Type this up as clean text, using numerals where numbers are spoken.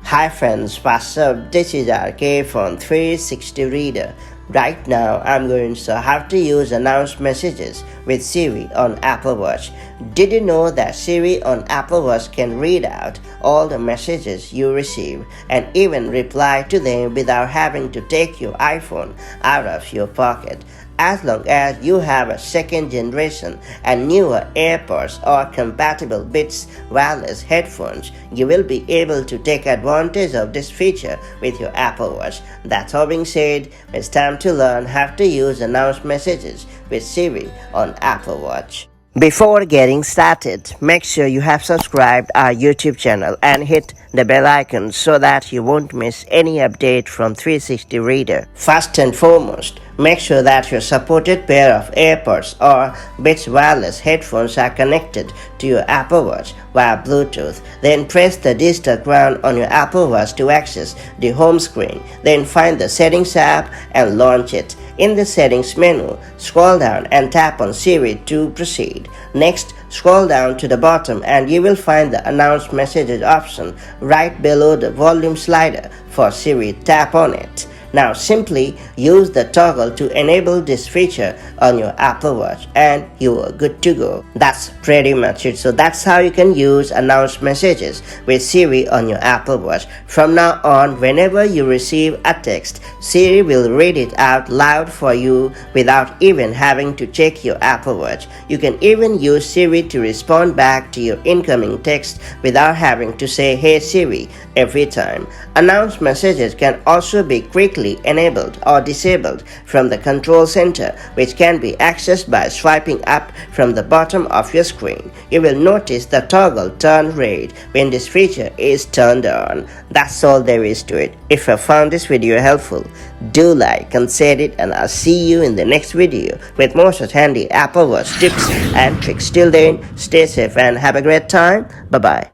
Hi friends, what's up? This is RK from 360 Reader. Right now, I'm going to show how to use announced messages with Siri on Apple Watch. Did you know that Siri on Apple Watch can read out all the messages you receive and even reply to them without having to take your iPhone out of your pocket? As long as you have a second generation and newer AirPods or compatible Beats wireless headphones, you will be able to take advantage of this feature with your Apple Watch. That's all being said, it's time to learn how to use announced messages with Siri on Apple Watch. Before getting started, make sure you have subscribed our YouTube channel and hit the bell icon so that you won't miss any update from 360 Reader. First and foremost, make sure that your supported pair of AirPods or Beats wireless headphones are connected to your Apple Watch via Bluetooth. Then press the digital crown on your Apple Watch to access the home screen. Then find the Settings app and launch it. In the Settings menu, scroll down and tap on Siri to proceed. Next, scroll down to the bottom and you will find the Announced Messages option right below the volume slider for Siri. Tap on it. Now simply use the toggle to enable this feature on your Apple Watch and you are good to go. That's pretty much it. So that's how you can use announced messages with Siri on your Apple Watch. From now on, whenever you receive a text, Siri will read it out loud for you without even having to check your Apple Watch. You can even use Siri to respond back to your incoming text without having to say "Hey Siri" every time. Announced messages can also be quickly enabled or disabled from the control center, which can be accessed by swiping up from the bottom of your screen. You will notice the toggle turn red when this feature is turned on. That's all there is to it. If you found this video helpful, do like and share it, and I'll see you in the next video with more such handy Apple Watch tips and tricks. Till then, stay safe and have a great time. Bye bye.